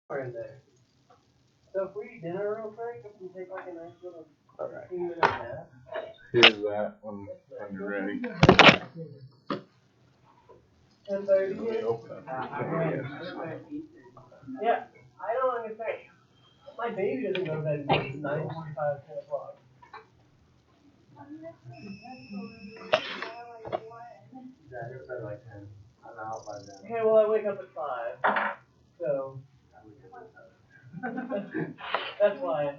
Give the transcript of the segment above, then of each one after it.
In there. So if we eat dinner real quick, if we take like a nice little 15-minute nap. Here's that when you're ready. 10:30. Yeah, I don't understand. My baby doesn't go to bed until 9:45, 10 o'clock. Yeah, I go to bed like 10. I'm out by then. Okay, well I wake up at 5. So that's why.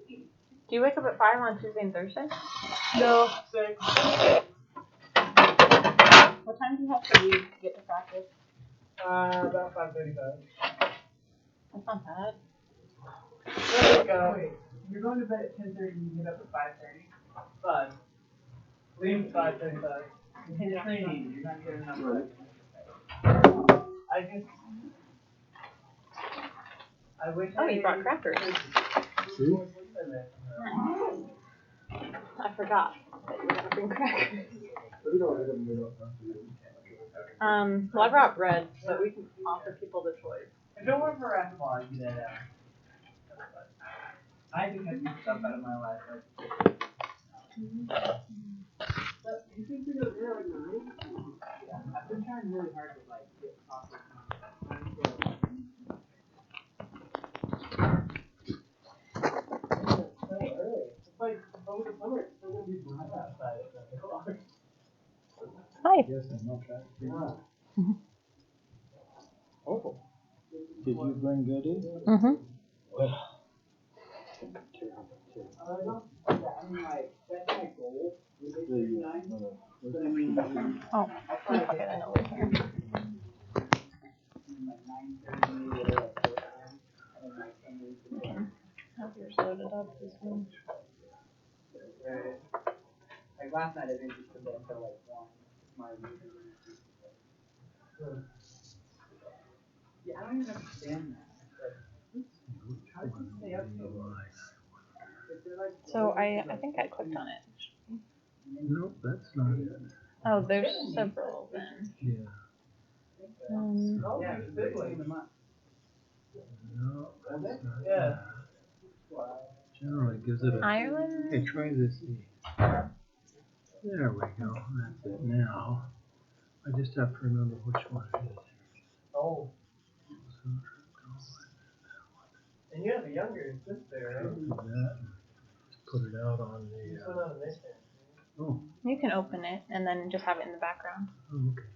Do you wake up at 5 on Tuesday and Thursday? No, 6. What time do you have to leave to get to practice? About 5:35. That's not bad. Wait, you're going to bed at 10:30 and you get up at 5:30? 5. Leave at 5:35. You're training. You're not getting enough sleep. I wish. Oh, you brought crackers. See? I forgot that you were gonna bring crackers. Well, I brought bread, but we can offer people the choice. If it weren't for basketball, I'd be dead out. I think I took stuff out of my life. But you think we go there like 9? Yeah, I've been trying really hard to like get coffee. So early. It's like over the summer, it's still gonna be bright outside at 9 o'clock. Hi. Yes, I'm not trying to. Oh. Did you bring goodies? Mm-hmm. Well. I mean, like, that's my goal. Oh, okay, I know we're here. Have yours loaded up this one. Like last night I didn't just come down until like 1. Yeah, I don't even understand that. How did you stay up so late? So I think I clicked on it. Nope, that's not it. Oh, there's several then. Yeah. Yeah, it's a big one. No, that's not Yeah. it. Generally gives it a... Ireland? Hey, try this. There we go. That's it now. I just have to remember which one it is. Oh. And you have a younger sister, right? Do that. Put it out on the... You just went on a mission. Oh. You can open it and then just have it in the background. Oh, okay.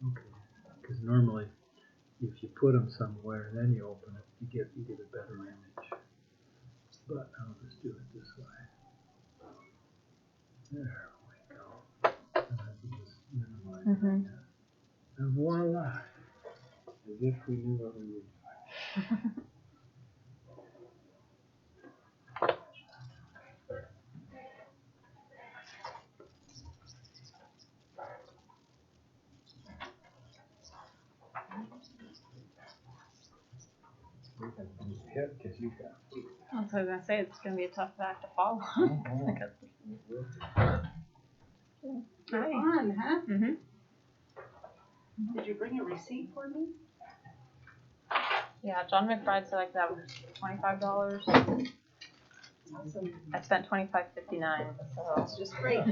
Okay. Because normally, if you put them somewhere and then you open it, you get a better image. But I'll just do it this way. There we go. And I can just minimize it. And voila! As if we knew what we were doing. Because you got food. I was gonna say it's gonna be a tough act to follow. You're on, huh? Mhm. Did you bring a receipt for me? Yeah, John McBride said like that was $25. Awesome. I spent $25.59. So That's just great.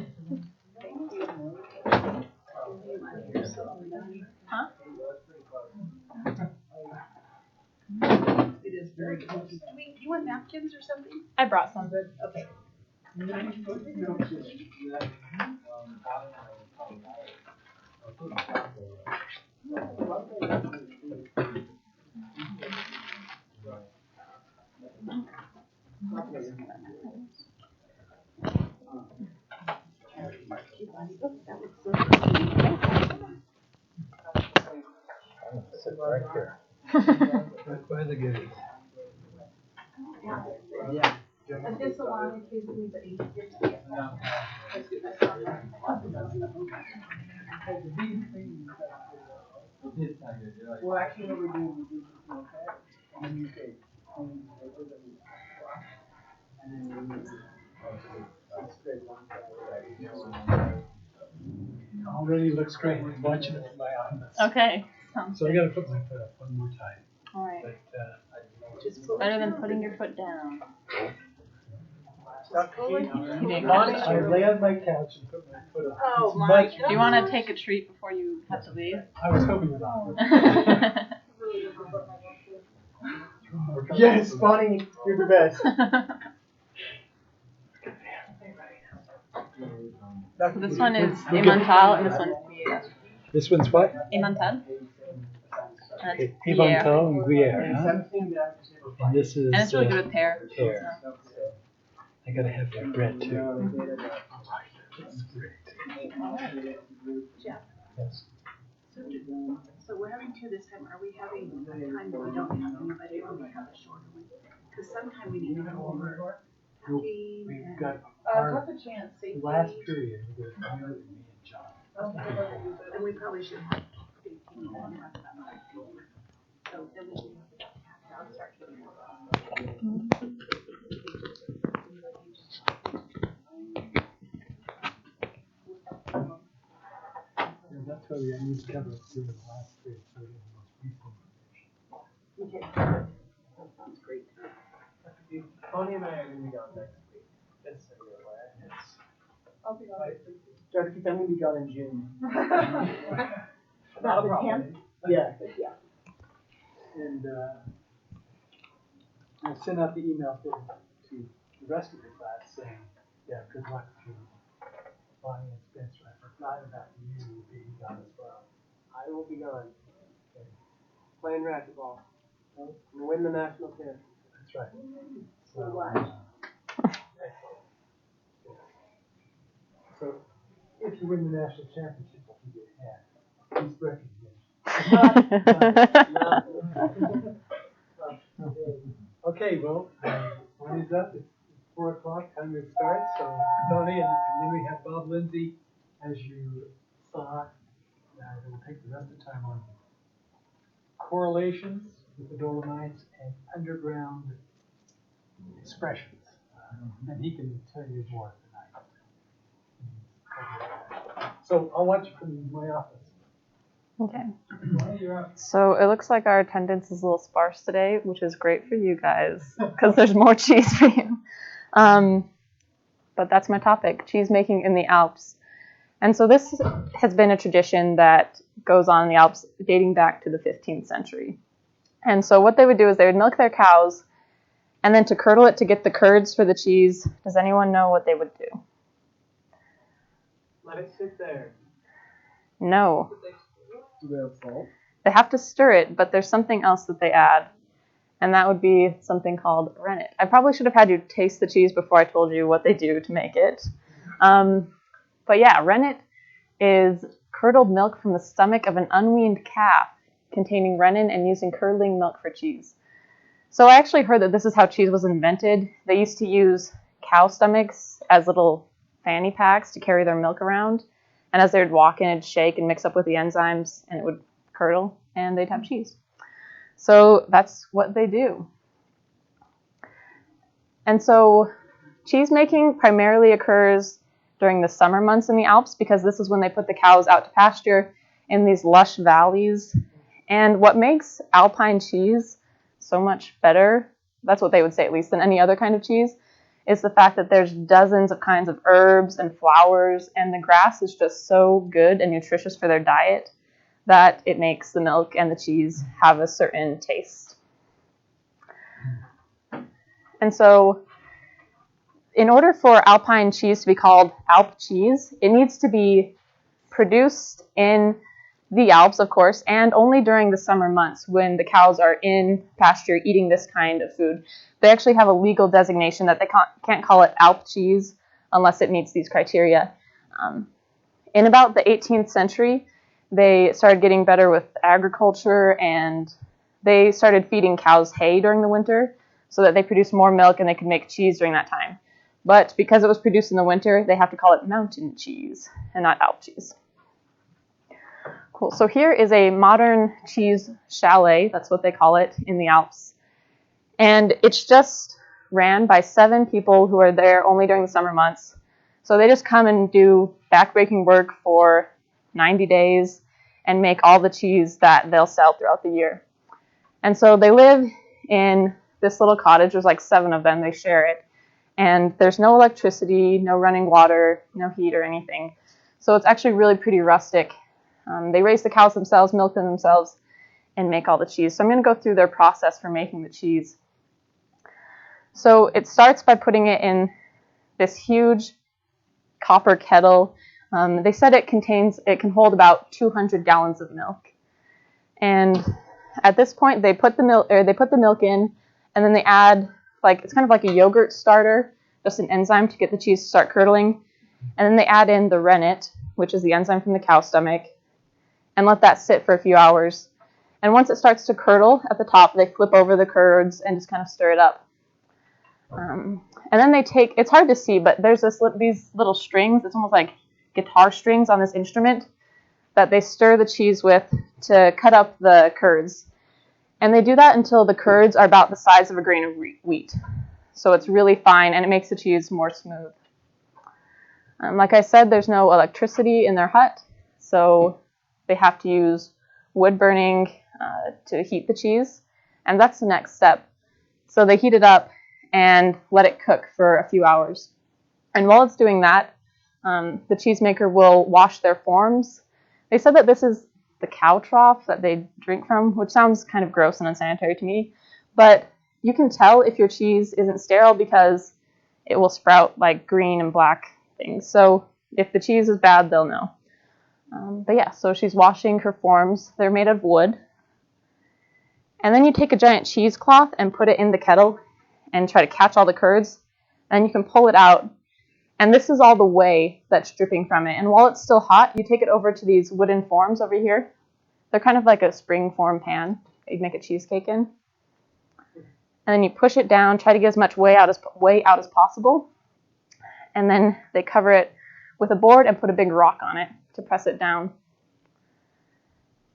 Thank you. Huh? It is very close. Do you want napkins or something? I brought some. Okay. Sit right there. Right by the goodies. Yeah. And this along occasionally, but you get to get Well, actually, what we do, we do smoke that, and then you take clean paper that we wash, and then we make it straight one side. Already looks great. I'm watching it from my office. Okay. So I gotta put my foot up one more time. All right. But, Better than putting your foot down. I lay on my couch and put my foot up. Oh, It's my much Do you want to take a treat before you have to leave? I was hoping about it. Yes, Bonnie, you're the best. So this one is Emmental and this one's Gruyere. This one's what? Emmental. That's Emmental and Gruyere. And Huh? 17 the average table of And And this is it's really good with pear. pear. So. I gotta have that bread too. That's great. Jeff, Yes. so we're having two this time. Are we having a time that we don't have anybody or we have a shorter one? Because sometime we need to go over packing We've and. got What's the chance? the last period, we're going to me and John. And we probably should have 18 and have about 15. So then we can I'll start getting more. And that's why we need to cover it through the last period, so we have the most recent information. Okay, that sounds great. Bonnie and I are going to be gone next week. Just so you're aware. It's, I'll be right. Because I'm going to be gone in June. About the 10th? Yeah. Yeah. And I sent out the email to the rest of the class saying, yeah, good luck to Bonnie and Spencer. I forgot about you being gone as well. I will be gone. Okay. Playing racquetball. I'm going to win the national championship. That's right. So watch. So if you win the national championship, what you get at least recognition. Okay, well, one is up. It's 4 o'clock. Time to start. So Bonnie, and then we have Bob Lindsay, as you saw. We'll take the rest of the time on correlations with the Dolomites and underground expressions. And he can tell you more tonight. So I'll watch from my office. Okay. So it looks like our attendance is a little sparse today, which is great for you guys because there's more cheese for you. But that's my topic, cheese making in the Alps. And so this has been a tradition that goes on in the Alps dating back to the 15th century. And so what they would do is they would milk their cows, and then to curdle it to get the curds for the cheese, does anyone know what they would do? Let it sit there. No. Do they have salt? They have to stir it, but there's something else that they add, and that would be something called rennet. I probably should have had you taste the cheese before I told you what they do to make it. But yeah, rennet is curdled milk from the stomach of an unweaned calf containing rennet and using curdling milk for cheese. So I actually heard that this is how cheese was invented. They used to use cow stomachs as little fanny packs to carry their milk around. And as they would walk in, it'd shake and mix up with the enzymes, and it would curdle, and they'd have cheese. So that's what they do. And so cheese making primarily occurs during the summer months in the Alps because this is when they put the cows out to pasture in these lush valleys. And what makes alpine cheese so much better, that's what they would say at least, than any other kind of cheese, is the fact that there's dozens of kinds of herbs and flowers, and the grass is just so good and nutritious for their diet that it makes the milk and the cheese have a certain taste. And so in order for alpine cheese to be called Alp cheese, it needs to be produced in the Alps, of course, and only during the summer months when the cows are in pasture eating this kind of food. They actually have a legal designation that they can't call it Alp cheese unless it meets these criteria. In about the 18th century, they started getting better with agriculture, and they started feeding cows hay during the winter so that they produced more milk and they could make cheese during that time. But because it was produced in the winter, they have to call it mountain cheese and not Alp cheese. Cool. So here is a modern cheese chalet, that's what they call it in the Alps. And it's just ran by 7 people who are there only during the summer months. So they just come and do backbreaking work for 90 days and make all the cheese that they'll sell throughout the year. And so they live in this little cottage. There's like 7 of them. They share it. And there's no electricity, no running water, no heat or anything. So it's actually really pretty rustic. They raise the cows themselves, milk them themselves, and make all the cheese. So I'm going to go through their process for making the cheese. So it starts by putting it in this huge copper kettle. They said it can hold about 200 gallons of milk. And at this point, they put the milk in, and then they add, like, it's kind of like a yogurt starter, just an enzyme to get the cheese to start curdling. And then they add in the rennet, which is the enzyme from the cow stomach, and let that sit for a few hours. And once it starts to curdle at the top, they flip over the curds and just kind of stir it up. And then they take, it's hard to see, but there's these little strings, it's almost like guitar strings on this instrument that they stir the cheese with to cut up the curds. And they do that until the curds are about the size of a grain of wheat. So it's really fine, and it makes the cheese more smooth. Like I said, there's no electricity in their hut, so they have to use wood burning to heat the cheese, and that's the next step. So they heat it up and let it cook for a few hours. And while it's doing that, the cheesemaker will wash their forms. They said that this is the cow trough that they drink from, which sounds kind of gross and unsanitary to me, but you can tell if your cheese isn't sterile because it will sprout like green and black things. So if the cheese is bad, they'll know. But yeah, so she's washing her forms. They're made of wood. And then you take a giant cheesecloth and put it in the kettle and try to catch all the curds. And you can pull it out. And this is all the whey that's dripping from it. And while it's still hot, you take it over to these wooden forms over here. They're kind of like a spring form pan that you make a cheesecake in. And then you push it down, try to get as much whey out as possible. And then they cover it with a board and put a big rock on it to press it down.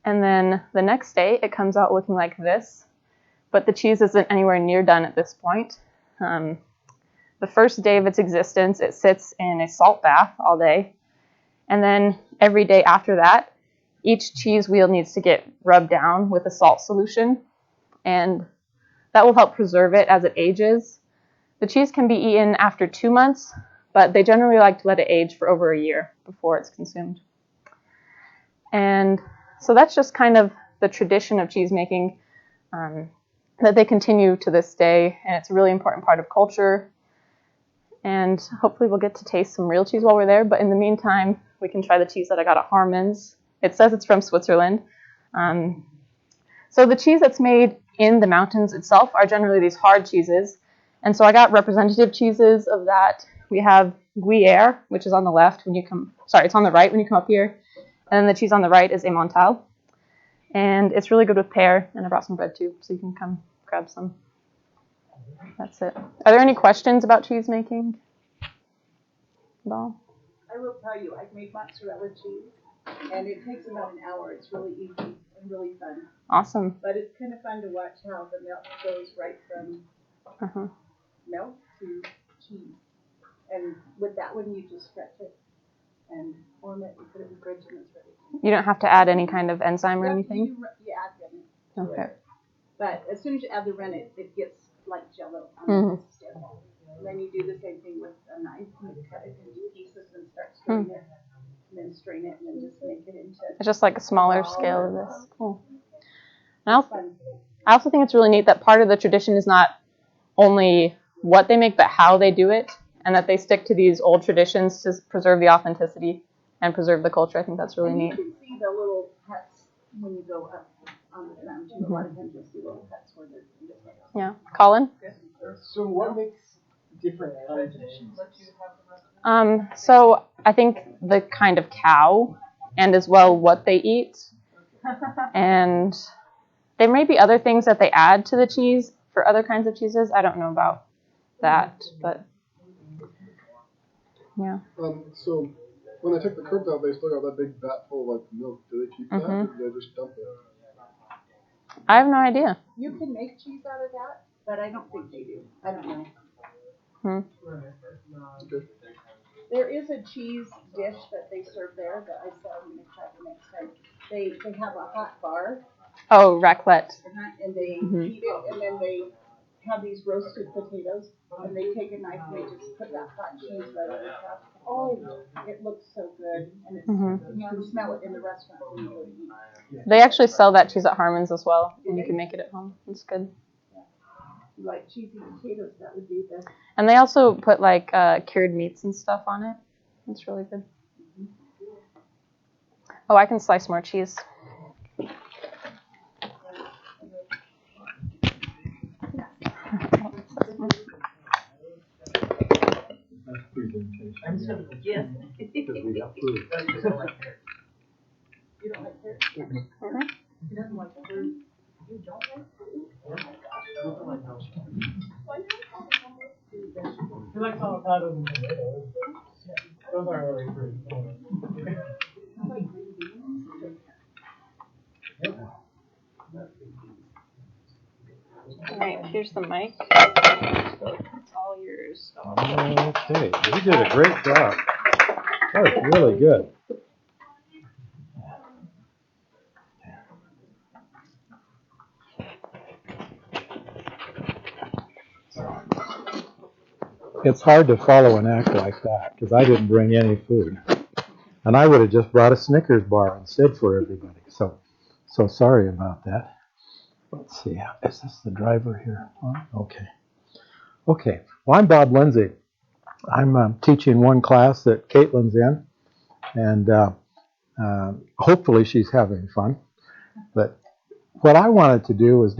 And then the next day, it comes out looking like this. But the cheese isn't anywhere near done at this point. The first day of its existence, it sits in a salt bath all day. And then every day after that, each cheese wheel needs to get rubbed down with a salt solution. And that will help preserve it as it ages. The cheese can be eaten after 2 months, but they generally like to let it age for over a year before it's consumed. And so that's just kind of the tradition of cheese making that they continue to this day, and it's a really important part of culture. And hopefully we'll get to taste some real cheese while we're there, but in the meantime, we can try the cheese that I got at Harmon's. It says it's from Switzerland. So the cheese that's made in the mountains itself are generally these hard cheeses. And so I got representative cheeses of that. We have Gruyere, which is on the left it's on the right when you come up here. And then the cheese on the right is Emmental. And it's really good with pear, and I brought some bread too, so you can come grab some. That's it. Are there any questions about cheese making at all? I will tell you, I've made mozzarella cheese, and it takes about an hour. It's really easy and really fun. Awesome. But it's kind of fun to watch how the milk goes right from milk to cheese. And with that one, you just stretch it and form it and put it in the fridge, and it's ready. You don't have to add any kind of enzyme or anything? You add them. Okay. But as soon as you add the rennet, it gets like Jello. And then you do the same thing with a knife. You cut it into pieces and start stirring it, and then strain it, and then just make it into. It's just like a smaller scale of this. Cool. And I also think it's really neat that part of the tradition is not only what they make, but how they do it, and that they stick to these old traditions to preserve the authenticity and preserve the culture. I think that's really neat. You can see the little huts when you go up on the ground. A lot of times you'll see little huts where they're different. Yeah. Colin? So what makes different traditions? So I think the kind of cow, and as well what they eat, and there may be other things that they add to the cheese for other kinds of cheeses. I don't know about that, but yeah. So when I took the curds out, they still got that big vat full of milk. Do they keep that, or do they just dump it? I have no idea. You can make cheese out of that, but I don't think they do. I don't know. Okay. There is a cheese dish that they serve there that I said I'm going to try the next time. They have a hot bar, Oh, raclette. And they heat it, and then they have these roasted potatoes, and they take a knife and they just put that hot cheese right over top. Oh, it looks so good, and it's, you can smell it in the restaurant when you go to eat. They actually sell that cheese at Harmon's as well, and you can make it at home. It's good. You like cheesy potatoes, that would be the. And they also put like cured meats and stuff on it. It's really good. Oh, I can slice more cheese. Nice presentation. Yes. Because we got food. You don't like carrots? You don't like carrots? He doesn't like fruit. You don't like fruit? Oh my gosh. He likes avocados and tomatoes, but those aren't really fruit. All right, here's the mic. It's all yours. Okay, you did a great job. That was really good. It's hard to follow an act like that because I didn't bring any food. And I would have just brought a Snickers bar instead for everybody. So sorry about that. Let's see. Is this the driver here? Okay. Okay. Well, I'm Bob Lindsay. I'm teaching one class that Caitlin's in. And hopefully she's having fun. But what I wanted to do was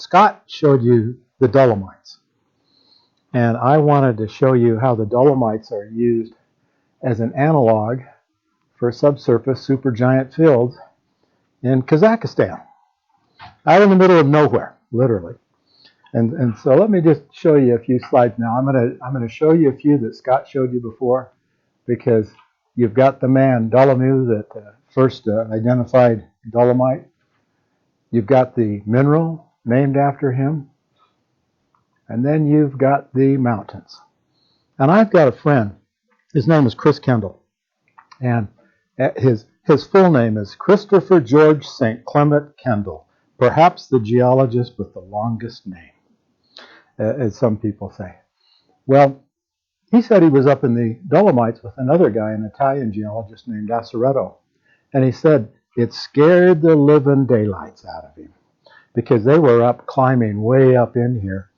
Scott showed you the Dolomites. And I wanted to show you how the Dolomites are used as an analog for subsurface supergiant fields in Kazakhstan, out in the middle of nowhere, literally. And so let me just show you a few slides now. I'm gonna show you a few that Scott showed you before, because you've got the man Dolomieu that first identified dolomite. You've got the mineral named after him, and then you've got the mountains. And I've got a friend. His name is Chris Kendall, and his full name is Christopher George St. Clement Kendall, perhaps the geologist with the longest name, as some people say. Well, he said he was up in the Dolomites with another guy, an Italian geologist named Assaretto, and he said it scared the living daylights out of him because they were up climbing way up in here,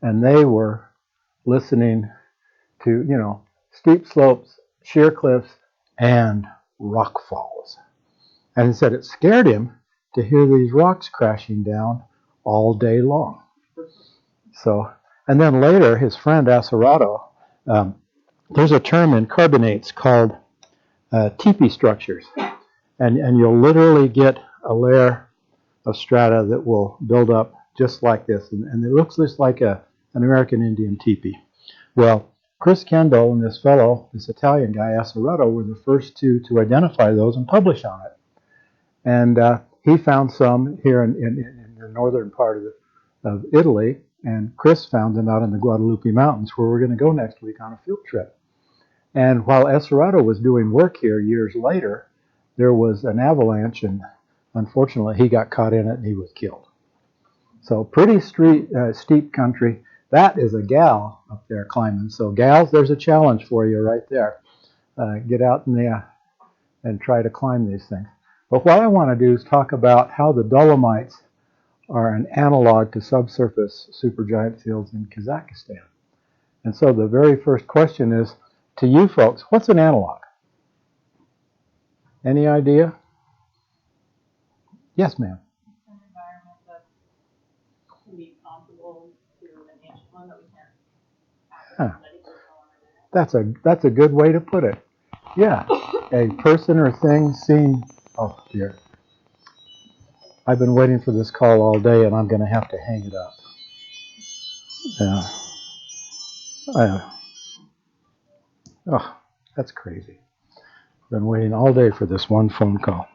and they were listening to, steep slopes, sheer cliffs, and rock falls. And he said it scared him to hear these rocks crashing down all day long. So, and then later, his friend Assaretto, there's a term in carbonates called teepee structures. And you'll literally get a layer of strata that will build up just like this. And it looks just like an American Indian teepee. Well, Chris Kendall and this fellow, this Italian guy, Assaretto, were the first two to identify those and publish on it. And he found some here in the northern part of Italy, and Chris found them out in the Guadalupe Mountains, where we're going to go next week on a field trip. And while Assaretto was doing work here years later, there was an avalanche, and unfortunately he got caught in it and he was killed. So pretty steep country. That is a gal up there climbing. So gals, there's a challenge for you right there. Get out and try to climb these things. But what I want to do is talk about how the Dolomites are an analog to subsurface supergiant fields in Kazakhstan. And so the very first question is, to you folks, what's an analog? Any idea? Yes, ma'am. An environment that can be comparable to an ancient one that we can't Huh. That's a good way to put it. Yeah, a person or thing seen. Oh dear, I've been waiting for this call all day, and I'm going to have to hang it up. Oh, that's crazy. Been waiting all day for this one phone call,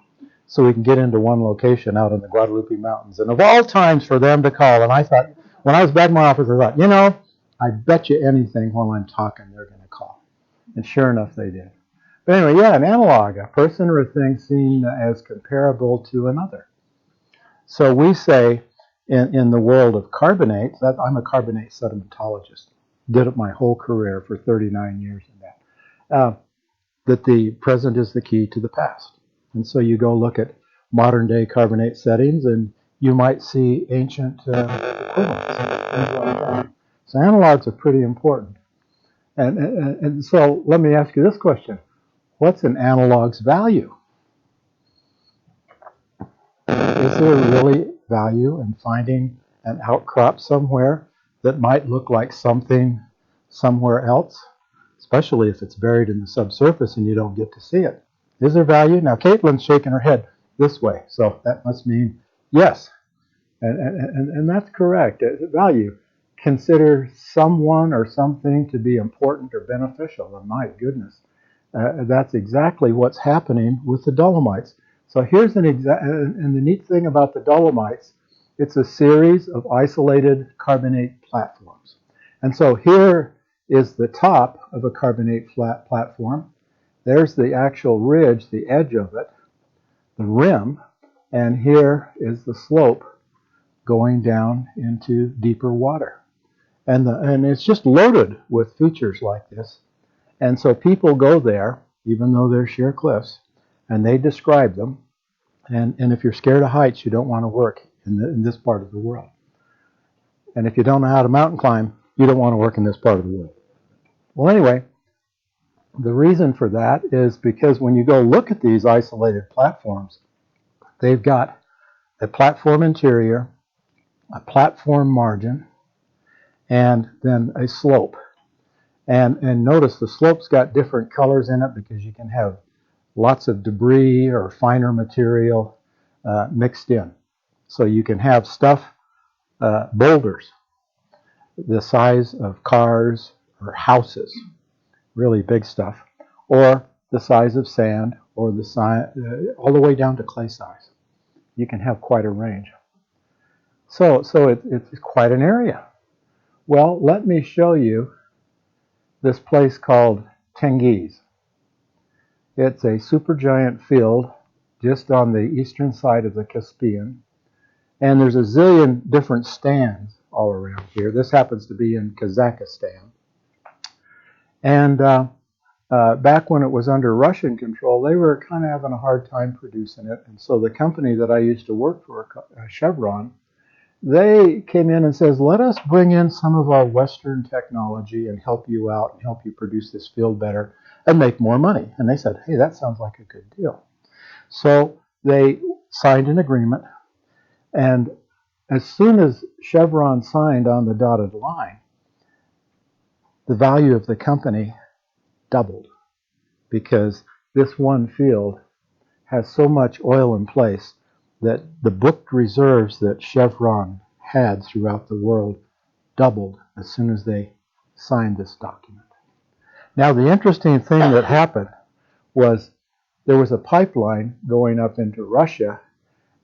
so we can get into one location out in the Guadalupe Mountains. And of all times for them to call, and I thought, when I was back in my office, I thought, I bet you anything while I'm talking, they're going to call. And sure enough, they did. But anyway, yeah, an analog, a person or a thing seen as comparable to another. So we say in the world of carbonates, that I'm a carbonate sedimentologist, did it my whole career for 39 years in that, that the present is the key to the past. And so you go look at modern day carbonate settings and you might see ancient equivalents. So analogs are pretty important. And so let me ask you this question. What's an analog's value? Is there really value in finding an outcrop somewhere that might look like something somewhere else, especially if it's buried in the subsurface and you don't get to see it? Is there value? Now, Caitlin's shaking her head this way, so that must mean yes. And that's correct. Value. Consider someone or something to be important or beneficial. And my goodness, that's exactly what's happening with the Dolomites. So here's and the neat thing about the Dolomites, it's a series of isolated carbonate platforms. And so here is the top of a carbonate flat platform. There's the actual ridge, the edge of it, the rim, and here is the slope going down into deeper water. And it's just loaded with features like this. And so people go there, even though they're sheer cliffs, and they describe them. And if you're scared of heights, you don't want to work in this part of the world. And if you don't know how to mountain climb, you don't want to work in this part of the world. Well, anyway, the reason for that is because when you go look at these isolated platforms, they've got a platform interior, a platform margin, and then a slope. And notice the slope's got different colors in it because you can have lots of debris or finer material mixed in. So you can have stuff, boulders, the size of cars or houses, really big stuff, or the size of sand, or the size, all the way down to clay size. You can have quite a range. So it's quite an area. Well, let me show you this place called Tengiz. It's a supergiant field just on the eastern side of the Caspian. And there's a zillion different stands all around here. This happens to be in Kazakhstan. And back when it was under Russian control, they were kind of having a hard time producing it. And so the company that I used to work for, Chevron, they came in and says, let us bring in some of our Western technology and help you out and help you produce this field better and make more money. And they said, hey, that sounds like a good deal. So they signed an agreement. And as soon as Chevron signed on the dotted line, the value of the company doubled because this one field has so much oil in place that the booked reserves that Chevron had throughout the world doubled as soon as they signed this document. Now, the interesting thing that happened was there was a pipeline going up into Russia,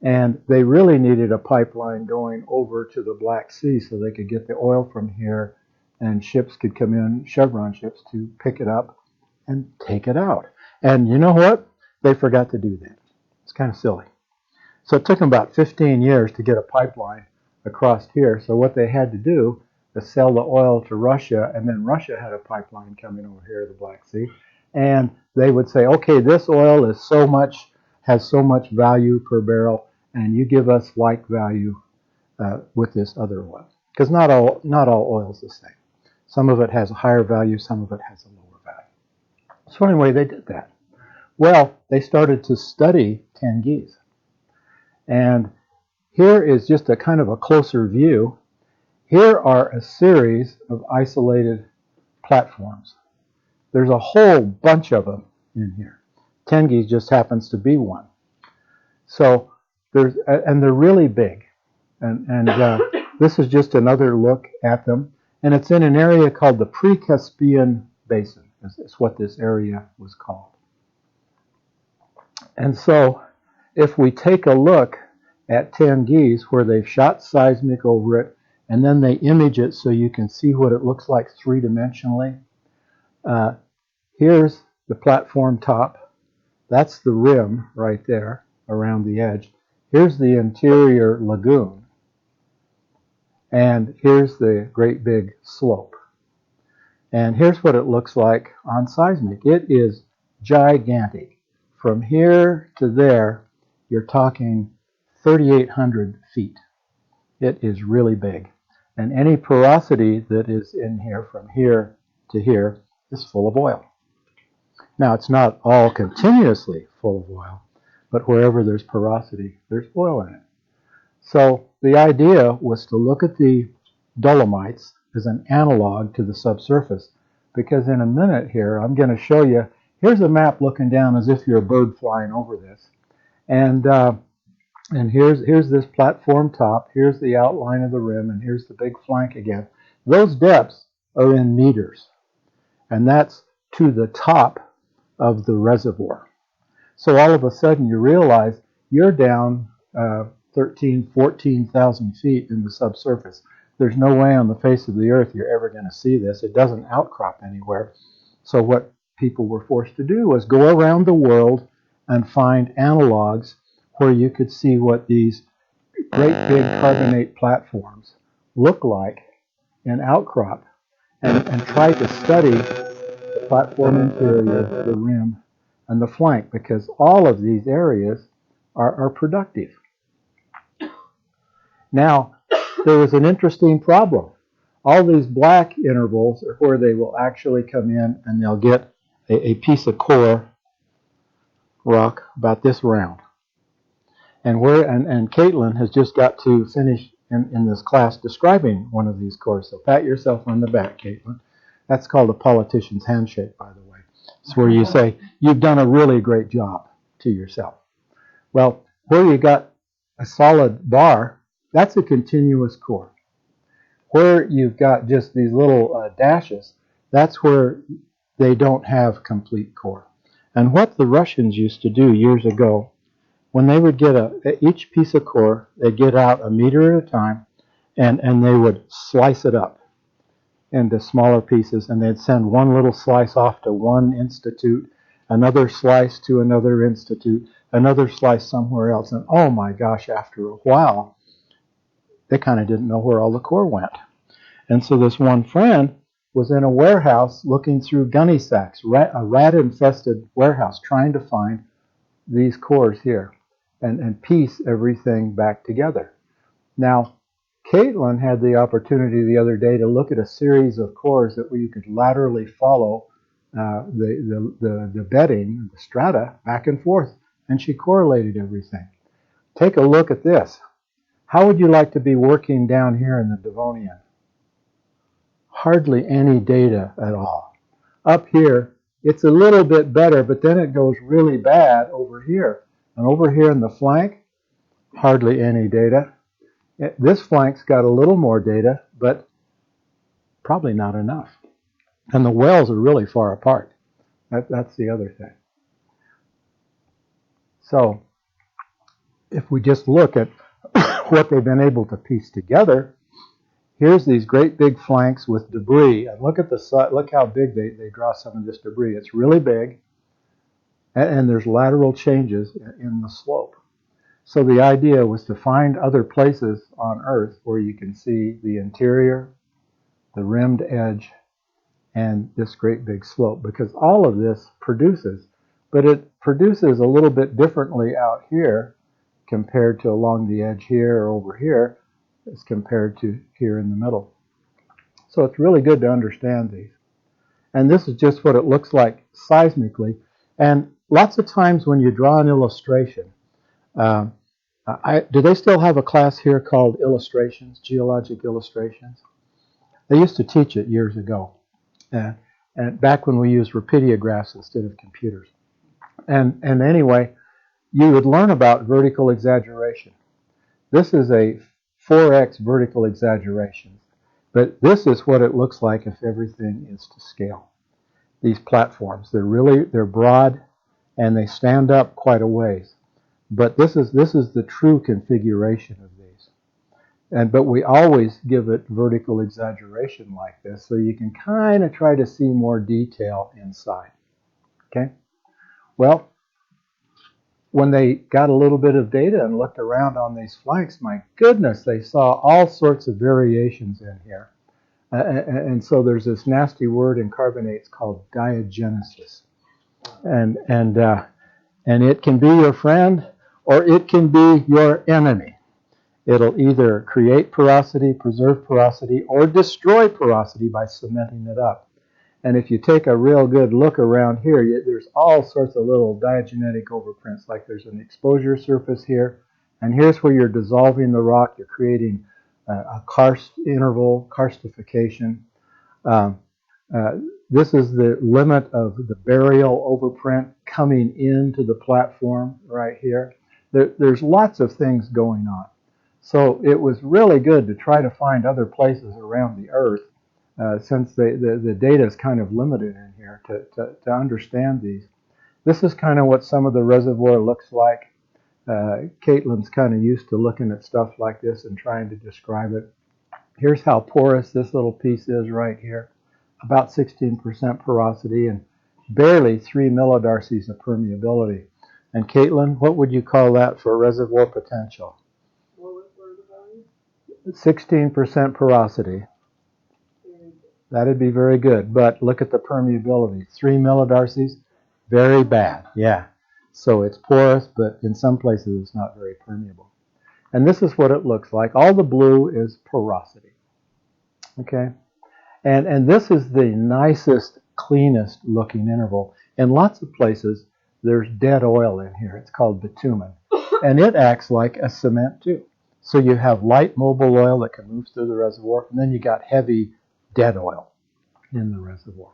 and they really needed a pipeline going over to the Black Sea so they could get the oil from here and ships could come in, Chevron ships, to pick it up and take it out. And you know what? They forgot to do that. It's kind of silly. So it took them about 15 years to get a pipeline across here. So what they had to do is sell the oil to Russia, and then Russia had a pipeline coming over here to the Black Sea. And they would say, okay, this oil is so much, has so much value per barrel, and you give us like value with this other oil. Because not all oil is the same. Some of it has a higher value, some of it has a lower value. So anyway, they did that. Well, they started to study Tengiz. And here is just a kind of a closer view. Here are a series of isolated platforms. There's a whole bunch of them in here. Tengiz just happens to be one. So and they're really big. And this is just another look at them. And it's in an area called the Pre-Caspian Basin. Is what this area was called. And so if we take a look at Tengiz, where they've shot seismic over it, and then they image it so you can see what it looks like three-dimensionally. Here's the platform top. That's the rim right there around the edge. here's the interior lagoon, and here's the great big slope. And here's what it looks like on seismic. It is gigantic. From here to there, you're talking 3,800 feet. It is really big. And any porosity that is in here from here to here is full of oil. Now, it's not all continuously full of oil, but wherever there's porosity, there's oil in it. So the idea was to look at the Dolomites as an analog to the subsurface, because in a minute here, I'm going to show you, here's a map looking down as if you're a bird flying over this. And here's this platform top, here's the outline of the rim, and here's the big flank again. Those depths are in meters, and that's to the top of the reservoir. So all of a sudden you realize you're down 13, 14,000 feet in the subsurface. There's no way on the face of the earth you're ever going to see this. It doesn't outcrop anywhere. So what people were forced to do was go around the world and find analogs where you could see what these great big carbonate platforms look like in outcrop, and try to study the platform interior, the rim, and the flank, because all of these areas are productive. Now, there was an interesting problem. All these black intervals are where they will actually come in and they'll get a piece of core rock about this round. And Caitlin has just got to finish in this class describing one of these cores. So pat yourself on the back, Caitlin. That's called a politician's handshake, by the way. It's where you say, you've done a really great job to yourself. Well, where you got a solid bar, that's a continuous core. Where you've got just these little dashes, that's where they don't have complete core. And what the Russians used to do years ago, when they would get each piece of core, they'd get out a meter at a time, and they would slice it up into smaller pieces, and they'd send one little slice off to one institute, another slice to another institute, another slice somewhere else. And oh my gosh, after a while, they kind of didn't know where all the core went. And so this one friend was in a warehouse looking through gunny sacks, a rat-infested warehouse, trying to find these cores here and piece everything back together. Now, Caitlin had the opportunity the other day to look at a series of cores that you could laterally follow the bedding, the strata, back and forth, and she correlated everything. Take a look at this. How would you like to be working down here in the Devonian? Hardly any data at all. Up here, it's a little bit better, but then it goes really bad over here. And over here in the flank, hardly any data. This flank's got a little more data, but probably not enough. And the wells are really far apart. That's the other thing. So if we just look at what they've been able to piece together, here's these great big flanks with debris. And look how big they draw some of this debris. It's really big, and there's lateral changes in the slope. So the idea was to find other places on Earth where you can see the interior, the rimmed edge, and this great big slope, because all of this produces, but it produces a little bit differently out here compared to along the edge here or over here as compared to here in the middle. So it's really good to understand these. And this is just what it looks like seismically. And lots of times when you draw an illustration, do they still have a class here called illustrations, geologic illustrations? They used to teach it years ago, and back when we used rapidiographs instead of computers. And anyway, you would learn about vertical exaggeration. This is a 4x vertical exaggeration, but this is what it looks like if everything is to scale. These platforms, they're broad, and they stand up quite a ways. But this is the true configuration of these. But we always give it vertical exaggeration like this, so you can kind of try to see more detail inside. Okay? Well, when they got a little bit of data and looked around on these flanks, my goodness, they saw all sorts of variations in here. And so there's this nasty word in carbonates called diagenesis. And it can be your friend or it can be your enemy. It'll either create porosity, preserve porosity, or destroy porosity by cementing it up. And if you take a real good look around here, there's all sorts of little diagenetic overprints, like there's an exposure surface here, and here's where you're dissolving the rock, you're creating a karst interval, karstification. This is the limit of the burial overprint coming into the platform right here. There's lots of things going on. So it was really good to try to find other places around the Earth, since the data is kind of limited in here to understand these. This is kind of what some of the reservoir looks like. Caitlin's kind of used to looking at stuff like this and trying to describe it. Here's how porous this little piece is right here. About 16% porosity and barely 3 millidarcies of permeability. And Caitlin, what would you call that for reservoir potential? 16% porosity. That'd be very good. But look at the permeability. 3 millidarcies, very bad. Yeah. So it's porous, but in some places it's not very permeable. And this is what it looks like. All the blue is porosity. Okay? And this is the nicest, cleanest looking interval. In lots of places, there's dead oil in here. It's called bitumen. And it acts like a cement too. So you have light mobile oil that can move through the reservoir, and then you got heavy dead oil in the reservoir.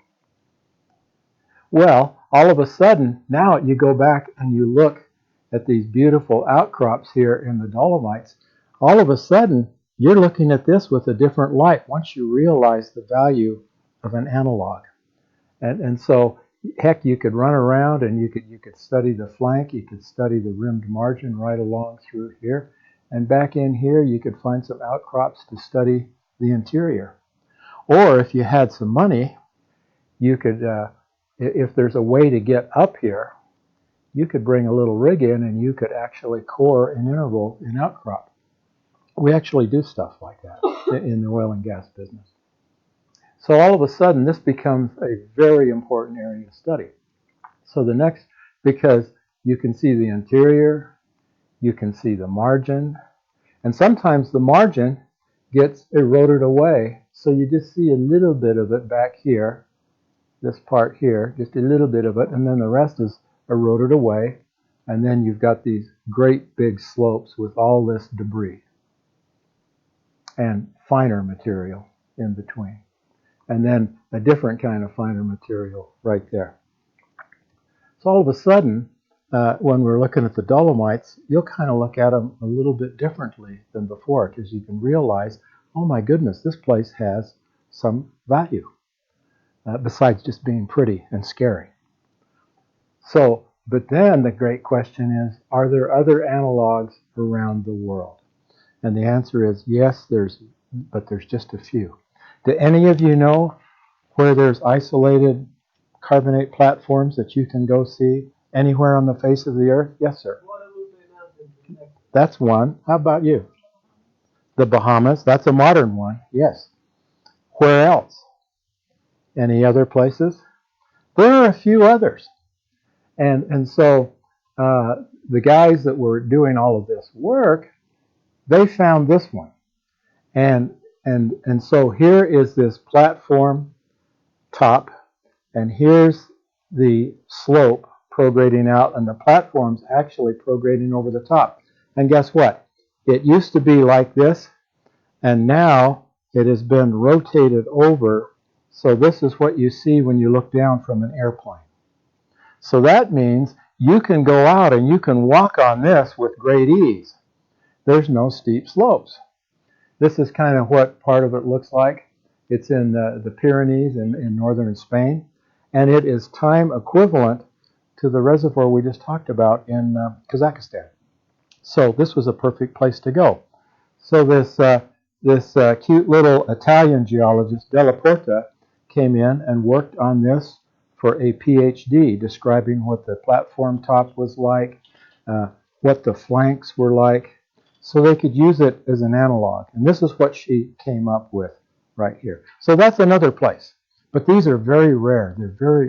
Well, all of a sudden, now you go back and you look at these beautiful outcrops here in the Dolomites. All of a sudden, you're looking at this with a different light once you realize the value of an analog. And so, heck, you could run around and you could study the flank, you could study the rimmed margin right along through here. And back in here, you could find some outcrops to study the interior. Or if you had some money, you could, if there's a way to get up here, you could bring a little rig in and you could actually core an interval in outcrop. We actually do stuff like that in the oil and gas business. So all of a sudden, this becomes a very important area to study. So the next, because you can see the interior, you can see the margin, and sometimes the margin gets eroded away. So you just see a little bit of it back here, this part here, just a little bit of it, and then the rest is eroded away. And then you've got these great big slopes with all this debris and finer material in between. And then a different kind of finer material right there. So all of a sudden, when we're looking at the Dolomites, you'll kind of look at them a little bit differently than before, because you can realize, oh my goodness, this place has some value, besides just being pretty and scary. So, but then the great question is, are there other analogs around the world? And the answer is yes, but there's just a few. Do any of you know where there's isolated carbonate platforms that you can go see anywhere on the face of the earth? Yes, sir. That's one. How about you? The Bahamas. That's a modern one. Yes. Where else? Any other places? There are a few others. And so the guys that were doing all of this work, they found this one. And so here is this platform top, and here's the slope prograding out, and the platform's actually prograding over the top. And guess what? It used to be like this, and now it has been rotated over, so this is what you see when you look down from an airplane. So that means you can go out and you can walk on this with great ease. There's no steep slopes. This is kind of what part of it looks like. It's in the Pyrenees in northern Spain, and it is time equivalent to the reservoir we just talked about in Kazakhstan. So this was a perfect place to go. So this cute little Italian geologist, Della Porta, came in and worked on this for a PhD, describing what the platform top was like, what the flanks were like, so they could use it as an analog. And this is what she came up with right here. So that's another place. But these are very rare.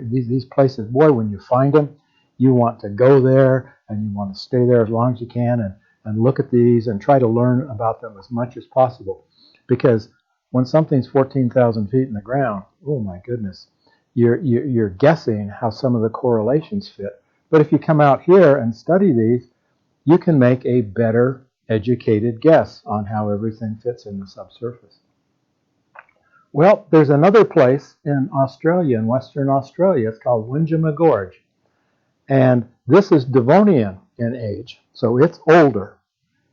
These places, boy, when you find them, you want to go there and you want to stay there as long as you can and look at these and try to learn about them as much as possible. Because when something's 14,000 feet in the ground, oh my goodness, you're guessing how some of the correlations fit. But if you come out here and study these, you can make a better educated guess on how everything fits in the subsurface. Well, there's another place in Australia, in Western Australia. It's called Windjammer Gorge. And this is Devonian in age, so it's older.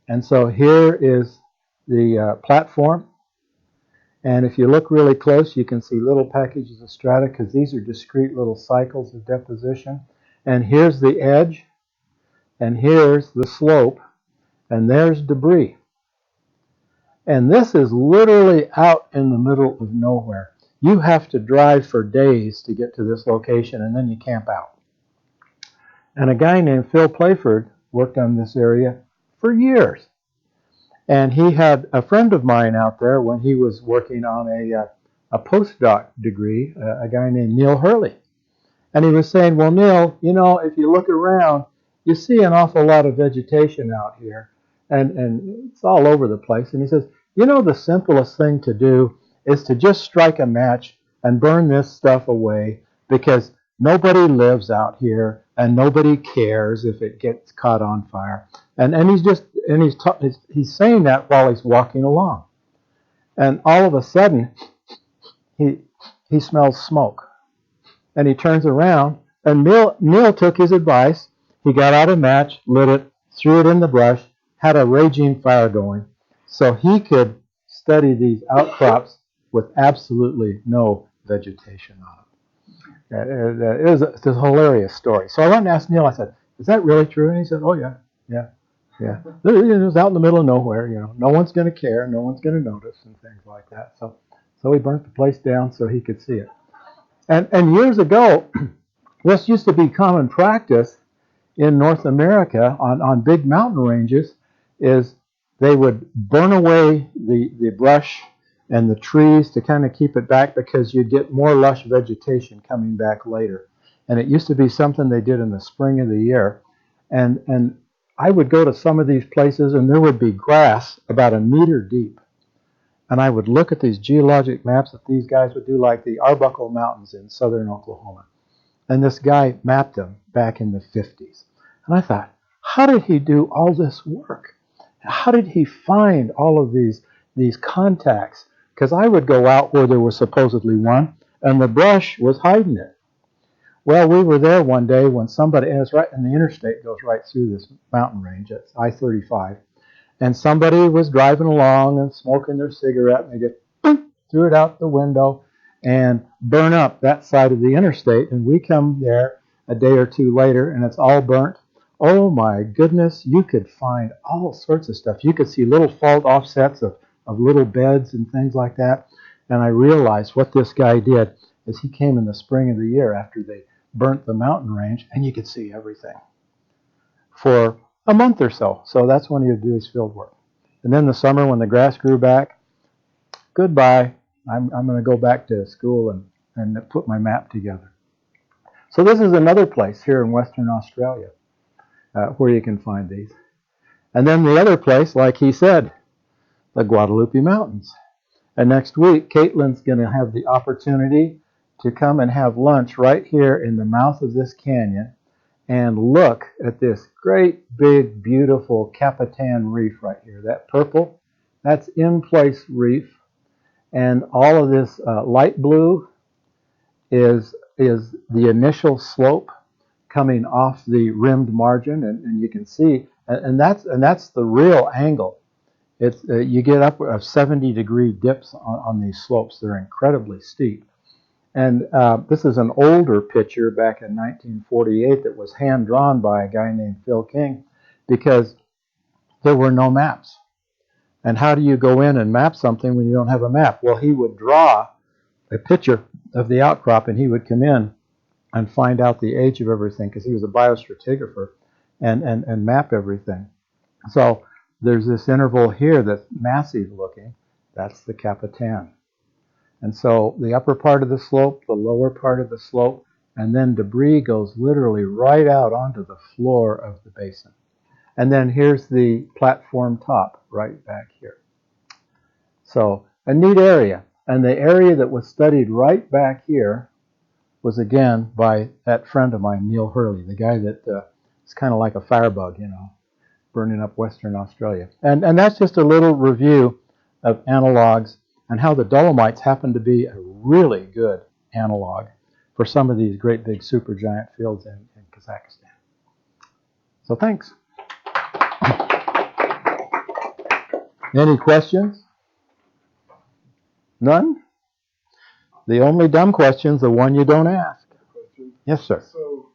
And so here is the platform. And if you look really close, you can see little packages of strata because these are discrete little cycles of deposition. And here's the edge, and here's the slope, and there's debris. And this is literally out in the middle of nowhere. You have to drive for days to get to this location, and then you camp out. And a guy named Phil Playford worked on this area for years. And he had a friend of mine out there when he was working on a postdoc degree, a guy named Neil Hurley. And he was saying, well, Neil, you know, if you look around, you see an awful lot of vegetation out here. And it's all over the place. And he says, you know, the simplest thing to do is to just strike a match and burn this stuff away because nobody lives out here and nobody cares if it gets caught on fire. And he's saying that while he's walking along. And all of a sudden, he smells smoke. And he turns around, and Neil took his advice. He got out a match, lit it, threw it in the brush, had a raging fire going, so he could study these outcrops with absolutely no vegetation on them. It's a hilarious story. So I went and asked Neil, I said, is that really true? And he said, oh, yeah. It was out in the middle of nowhere, you know. No one's going to care, no one's going to notice, and things like that. So he burnt the place down so he could see it. And years ago, this used to be common practice in North America on big mountain ranges, is they would burn away the brush and the trees to kind of keep it back because you'd get more lush vegetation coming back later. And it used to be something they did in the spring of the year. And I would go to some of these places and there would be grass about 1 meter deep. And I would look at these geologic maps that these guys would do, like the Arbuckle Mountains in southern Oklahoma. And this guy mapped them back in the 50s. And I thought, how did he do all this work? How did he find all of these contacts? Because I would go out where there was supposedly one, and the brush was hiding it. Well, we were there one day when somebody, and it's right, and the interstate goes right through this mountain range. It's I-35. And somebody was driving along and smoking their cigarette, and they just threw it out the window and burn up that side of the interstate. And we come there a day or two later, and it's all burnt. Oh my goodness, you could find all sorts of stuff. You could see little fault offsets of little beds and things like that. And I realized what this guy did is he came in the spring of the year after they burnt the mountain range, and you could see everything for a month or so. So that's when he would do his field work. And then the summer when the grass grew back, goodbye. I'm going to go back to school and put my map together. So this is another place here in Western Australia where you can find these. And then the other place, like he said, the Guadalupe Mountains. And next week, Caitlin's going to have the opportunity to come and have lunch right here in the mouth of this canyon and look at this great, big, beautiful Capitan Reef right here. That purple, that's in-place reef. And all of this light blue is the initial slope coming off the rimmed margin, and you can see, and that's the real angle. It's you get up of 70-degree dips on these slopes. They're incredibly steep. And this is an older picture back in 1948 that was hand-drawn by a guy named Phil King because there were no maps. And how do you go in and map something when you don't have a map? Well, he would draw a picture of the outcrop, and he would come in and find out the age of everything because he was a biostratigrapher. and map everything. So there's this interval here that's massive looking. That's the Capitan. And so the upper part of the slope, the lower part of the slope, and then debris goes literally right out onto the floor of the basin. And then here's the platform top right back here. So a neat area. And the area that was studied right back here was again by that friend of mine, Neil Hurley, the guy that is kind of like a firebug, burning up Western Australia. And that's just a little review of analogs and how the Dolomites happen to be a really good analog for some of these great big supergiant fields in Kazakhstan. So thanks. Any questions? None? The only dumb question's the one you don't ask. Question. Yes, sir. So,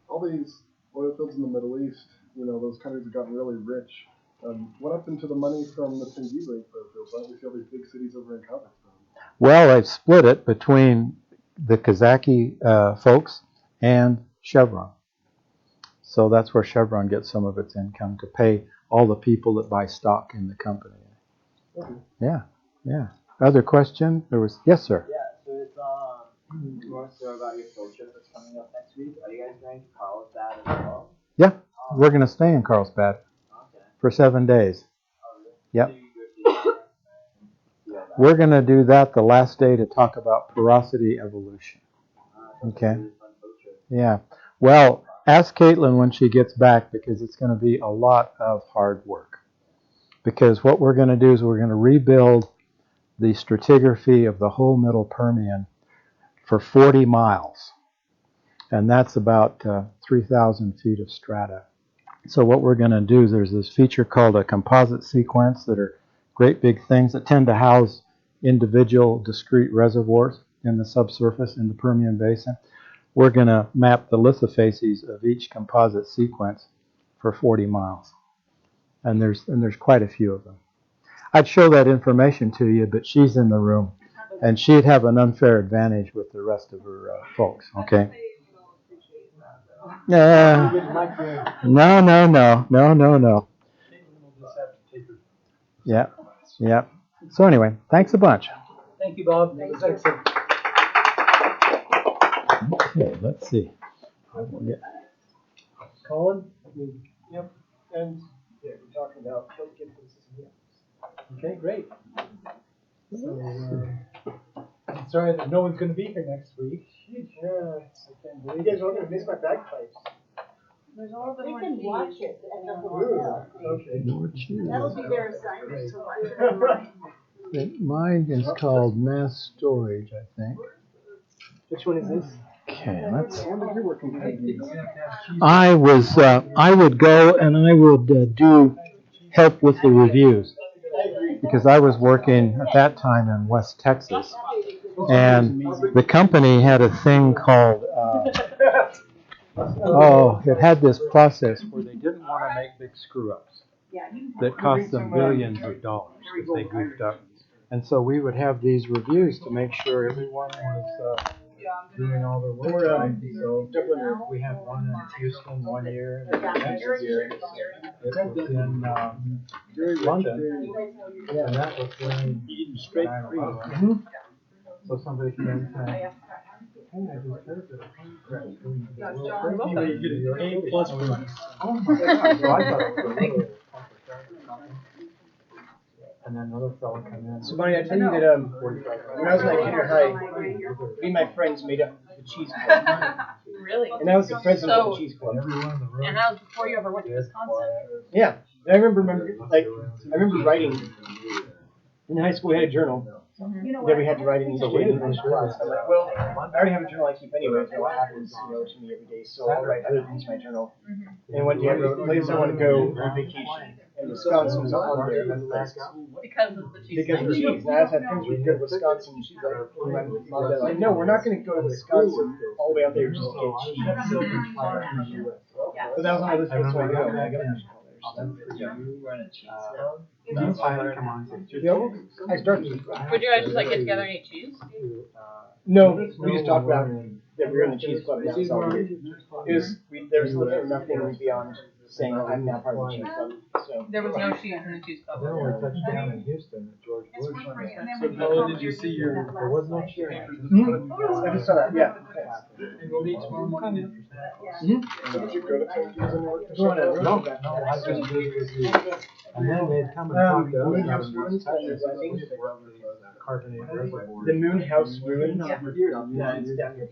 all these oil fields in the Middle East, those countries have gotten really rich. What happened to the money from the Tengiz oil fields? Why don't we see all these big cities over in Kazakhstan? Well, they've split it between the Kazakh folks and Chevron. So that's where Chevron gets some of its income to pay all the people that buy stock in the company. Okay. Yeah. Other question? Yes, sir. Yeah, so it's you want to talk about your field trip that's coming up next week? Are you guys going to Carlsbad as well? Yeah, we're going to stay in Carlsbad for 7 days. Yep. We're going to do that the last day to talk about porosity evolution. Okay. Yeah. Well, ask Caitlin when she gets back because it's going to be a lot of hard work. Because what we're going to do is we're going to rebuild the stratigraphy of the whole middle Permian for 40 miles. And that's about 3,000 feet of strata. So what we're going to do is there's this feature called a composite sequence that are great big things that tend to house individual discrete reservoirs in the subsurface in the Permian Basin. We're going to map the lithofacies of each composite sequence for 40 miles. And there's quite a few of them. I'd show that information to you, but she's in the room, and she'd have an unfair advantage with the rest of her folks, okay? No. Yeah. So anyway, thanks a bunch. Thank you, Bob. Okay, let's see. I will get Colin? Yep. And yeah, we're talking about field differences. Okay, great. So, I'm sorry that no one's going to be here next week. Yeah, I can't believe you guys are all going to miss my bagpipes. There's all the more can watch it at the hotel. Okay. That'll be their assignment to watch it online. Mine is called mass storage, I think. Which one is this? Okay, let's. I wonder if you're working. I would go and I would do help with the reviews because I was working at that time in West Texas, and the company had a thing called it had this process where they didn't want to make big screw ups that cost them billions of dollars if they goofed up, and so we would have these reviews to make sure everyone was doing all their work right. So we had one in Houston one year, and the next year it was in London, and that was when I was so somebody came and said, hey, I just heard that A plus points. Oh my God. So I thought it was a really and then another fellow came in. So, Bonnie, I tell you that when I was in like junior high, me and my friends made up the cheese club. Really? And I was the president of the cheese club. And that was before you ever went to Wisconsin? Yeah. And I remember writing, in high school we had a journal. That we had to write in each day in English class. I'm like, well, I already have a journal I keep anyway, so what happens, to me every day, so I'll write other things in my journal. And one day I wrote, places I want to go on vacation. And Wisconsin was on there on the list. Because of the cheese. Because of cheese. And I just had friends who would go to Wisconsin, and she's like, no, we're not going to go to Wisconsin all the way out there just to get cheese. But that was on my list, so I go. I got You run a cheese I started. Would you guys just like get together and eat cheese? No, we just talked about that we were in the Cheese Club now. So it was, there was literally nothing beyond saying I'm now part of the Cheese Club. So There was no cheese in the cheese club. Then when we touched down in Houston at George Bush. Oh, did you see your? There was no cheer. I just saw that. Yeah. And we'll meet tomorrow morning. Mm-hmm. Did you go to Tengi's on your work? No, I just did with you. And then they'd come and talk to us about the carbonate reservoir. The Moon House Ruins. Yeah. Yeah, it's down here.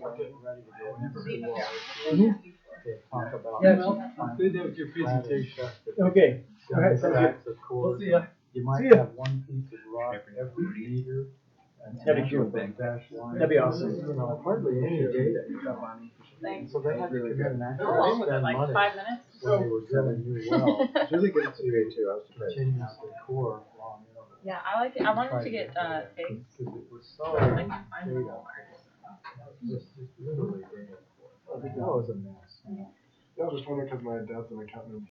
They talk about. Yeah, I'm good with your presentation. Okay. All right. Sounds good. Stacks of core. See ya. You might See ya. have one piece of rock every meter. And That'd be cool. dash line. That'd be awesome. You know, hardly any data. Thanks. So they had to come in and actually How long was it, spend like money 5 minutes? when they were drilling new wells. It's really good to see you too. I was surprised. Continuously core long. Yeah, I like it. I wanted to get figs. Because it was so Like, data. Just literally data. That was a mess. I was just wondering because my dad's an accountant.